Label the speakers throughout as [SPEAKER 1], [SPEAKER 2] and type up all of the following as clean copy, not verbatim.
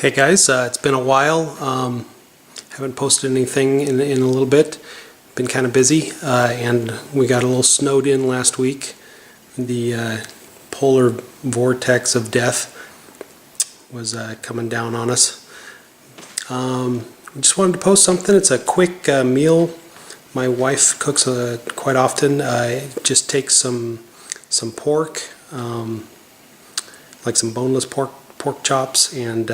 [SPEAKER 1] Hey guys, it's been a while. Haven't posted anything in a little bit. Been kind of busy, and we got a little snowed in last week. The polar vortex of death was coming down on us. Just wanted to post something. It's a quick meal. My wife cooks quite often. Just takes some pork, like some boneless pork chops, and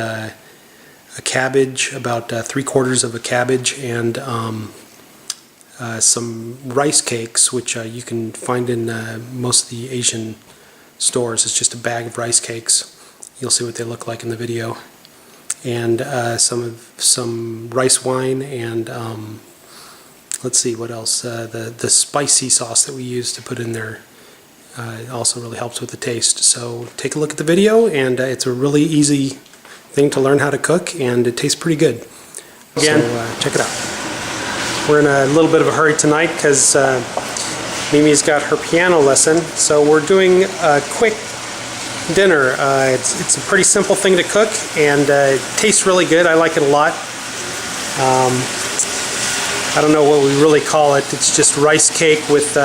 [SPEAKER 1] a cabbage, about 3/4 of a cabbage, and some rice cakes, which you can find in most of the Asian stores. It's just a bag of rice cakes. You'll see what they look like in the video. And some rice wine, and let's see what else. The spicy sauce that we use to put in there also really helps with the taste. So take a look at the video, and it's a really easy thing to learn how to cook, and it tastes pretty good. Again, so check it out. We're in a little bit of a hurry tonight because Mimi's got her piano lesson, so we're doing a quick dinner. It's a pretty simple thing to cook, and it tastes really good. I like it a lot. I don't know what we really call it. It's just rice cake with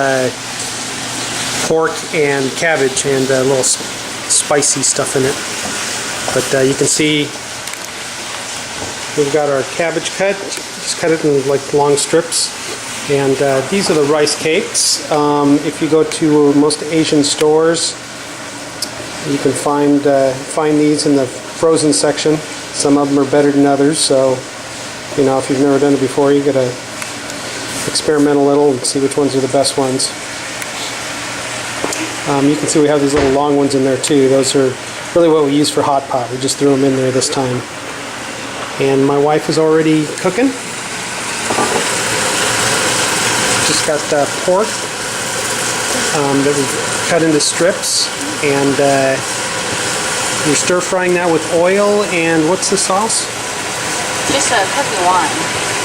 [SPEAKER 1] pork and cabbage and a little spicy stuff in it. But you can see we've got our cabbage cut. Just cut it in like long strips. And these are the rice cakes. If you go to most Asian stores, you can find these in the frozen section. Some of them are better than others, so you know, if you've never done it before, you gotta experiment a little and see which ones are the best ones. You can see we have these little long ones in there too. Those are really what we use for hot pot. We just threw them in there this time. And my wife is already cooking. Just got pork that we cut into strips, and you're stir frying that with oil. And what's the sauce?
[SPEAKER 2] Just a cooking wine.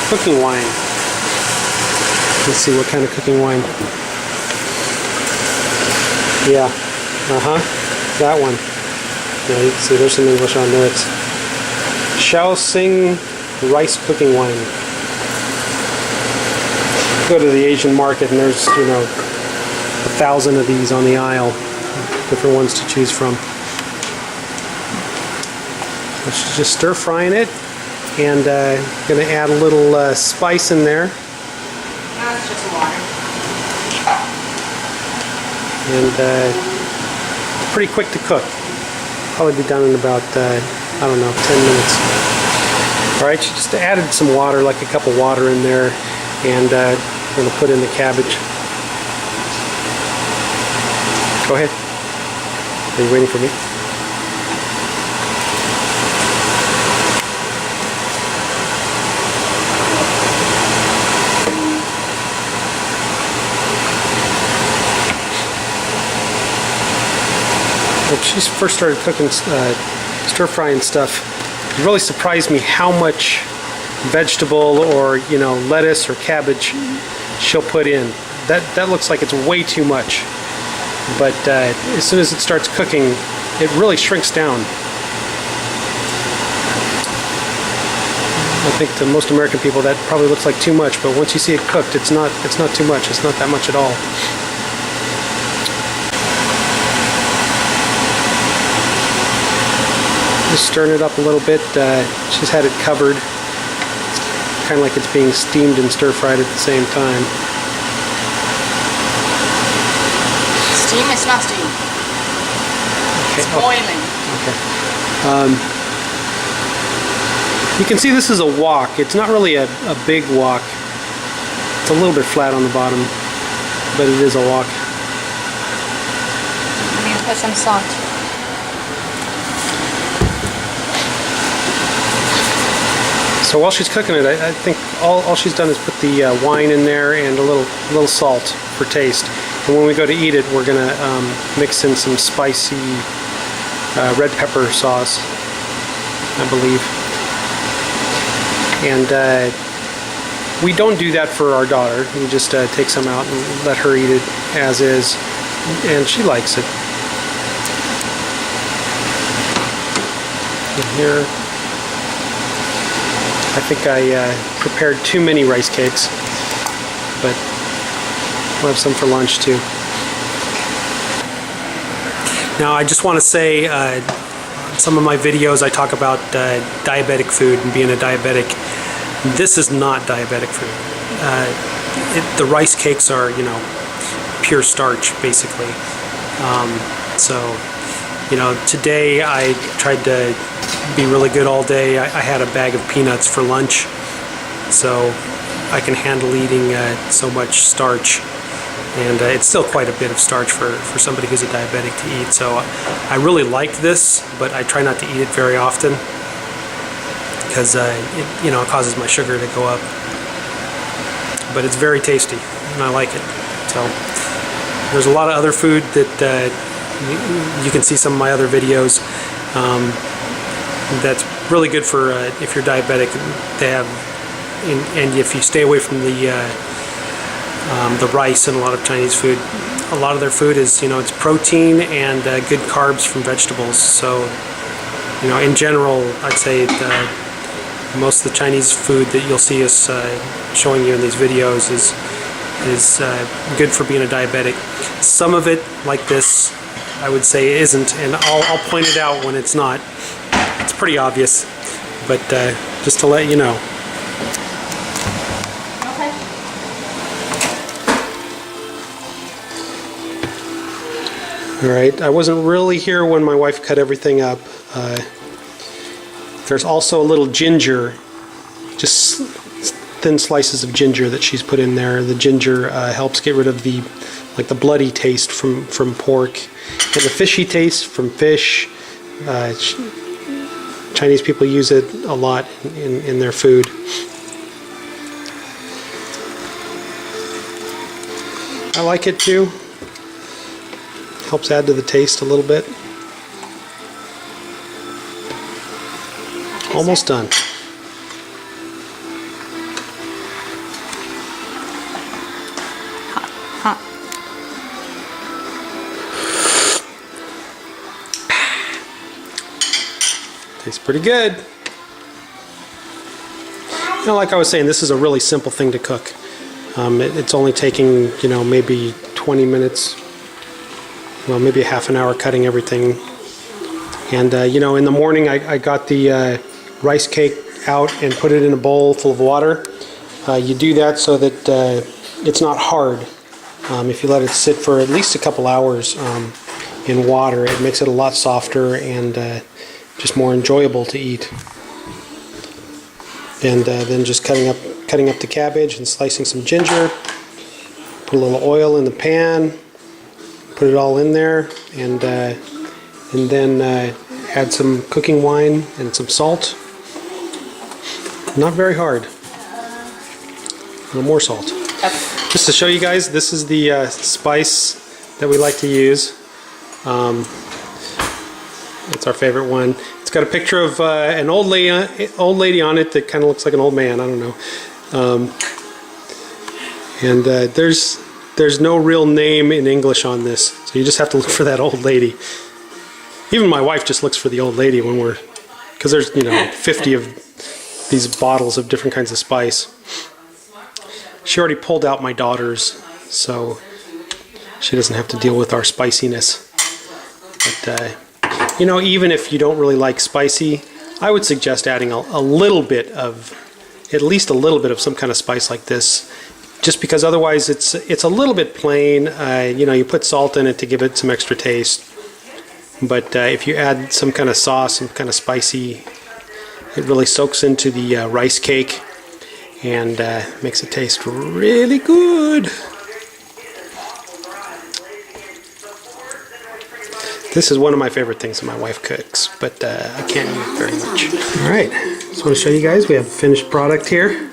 [SPEAKER 1] Cooking wine. Let's see what kind of cooking wine. Yeah, that one. Yeah, you can see there's some English on there. It's Shaoxing rice cooking wine. Go to the Asian market and there's, you know, 1,000 of these on the aisle, different ones to choose from. She's just stir frying it, and going to add a little spice in there.
[SPEAKER 2] No, it's just water.
[SPEAKER 1] And pretty quick to cook. Probably be done in about, I don't know, 10 minutes. Alright, she just added some water, like a cup of water in there, and I'm going to put in the cabbage. Go ahead. Are you waiting for me? When she first started cooking, stir-frying stuff, it really surprised me how much vegetable, or you know, lettuce or cabbage she'll put in. That looks like it's way too much, but as soon as it starts cooking, it really shrinks down. I think to most American people that probably looks like too much, but once you see it cooked, it's not too much. It's not that much at all. Just stirring it up a little bit. She's had it covered. It's kind of like it's being steamed and stir-fried at the same time.
[SPEAKER 2] Steam? It's not steam.
[SPEAKER 1] Okay.
[SPEAKER 2] It's boiling.
[SPEAKER 1] Okay. You can see this is a wok. It's not really a big wok. It's a little bit flat on the bottom, but it is a wok.
[SPEAKER 2] I need to put some salt.
[SPEAKER 1] So while she's cooking it, I think all she's done is put the wine in there and a little salt for taste. And when we go to eat it, we're gonna mix in some spicy red pepper sauce, I believe. And we don't do that for our daughter. We just take some out and let her eat it as is, and she likes it. And here. I think I prepared too many rice cakes, but we'll have some for lunch too. Now I just want to say, some of my videos I talk about diabetic food and being a diabetic. This is not diabetic food. The rice cakes are, you know, pure starch basically. So, you know, today I tried to be really good all day. I had a bag of peanuts for lunch, so I can handle eating so much starch. And it's still quite a bit of starch for somebody who's a diabetic to eat. So I really like this, but I try not to eat it very often because it, you know, it causes my sugar to go up. But it's very tasty, and I like it. So there's a lot of other food that you can see some of my other videos. That's really good for if you're diabetic. They have, and if you stay away from the rice and a lot of Chinese food. A lot of their food is, you know, it's protein and good carbs from vegetables. So, you know, in general, I'd say most of the Chinese food that you'll see us showing you in these videos is good for being a diabetic. Some of it, like this, I would say isn't, and I'll point it out when it's not. It's pretty obvious, but just to let you know. Alright, I wasn't really here when my wife cut everything up. There's also a little ginger, just thin slices of ginger that she's put in there. The ginger helps get rid of the bloody taste from pork and the fishy taste from fish. Chinese people use it a lot in their food. I like it too. Helps add to the taste a little bit. Almost done.
[SPEAKER 2] Hot.
[SPEAKER 1] Tastes pretty good. You know, like I was saying, this is a really simple thing to cook. It's only taking, you know, maybe 20 minutes. Well, maybe a half an hour cutting everything. And you know, in the morning I got the rice cake out and put it in a bowl full of water. You do that so that it's not hard. If you let it sit for at least a couple hours in water, it makes it a lot softer and just more enjoyable to eat. And then just cutting up the cabbage and slicing some ginger. Put a little oil in the pan. Put it all in there, and then add some cooking wine and some salt. Not very hard. A little more salt. Just to show you guys, this is the spice that we like to use. It's our favorite one. It's got a picture of an old lady on it that kind of looks like an old man. I don't know. And there's no real name in English on this, so you just have to look for that old lady. Even my wife just looks for the old lady when because there's, you know, 50 of these bottles of different kinds of spice. She already pulled out my daughter's, so she doesn't have to deal with our spiciness. But, you know, even if you don't really like spicy, I would suggest adding a little bit of, at least a little bit of some kind of spice like this. Just because otherwise it's a little bit plain. You know, you put salt in it to give it some extra taste. But if you add some kind of sauce, some kind of spicy, it really soaks into the rice cake and makes it taste really good. This is one of my favorite things that my wife cooks, but I can't eat it very much. Alright, just want to show you guys, we have a finished product here.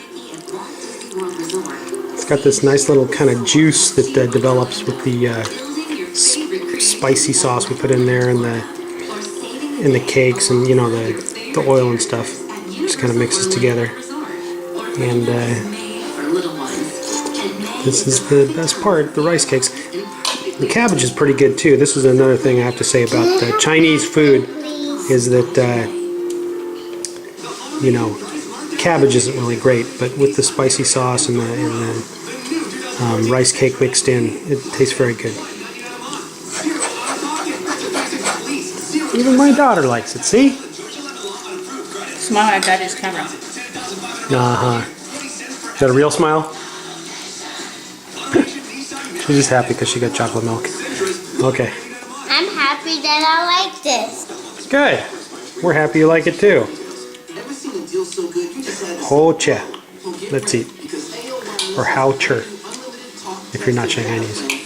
[SPEAKER 1] Got this nice little kind of juice that develops with the spicy sauce we put in there and the cakes and, you know, the oil and stuff. Just kind of mixes together. And this is the best part, the rice cakes. The cabbage is pretty good too. This is another thing I have to say about Chinese food is that you know, cabbage isn't really great, but with the spicy sauce and the rice cake mixed in, it tastes very good. Even my daughter likes it, see?
[SPEAKER 2] Smile at Daddy's camera.
[SPEAKER 1] Uh-huh. Is that a real smile? She's just happy because she got chocolate milk. Okay.
[SPEAKER 3] I'm happy that I like this.
[SPEAKER 1] Good. We're happy you like it too. Ho cha. Let's eat. Or how chur if you're not Shanghainese.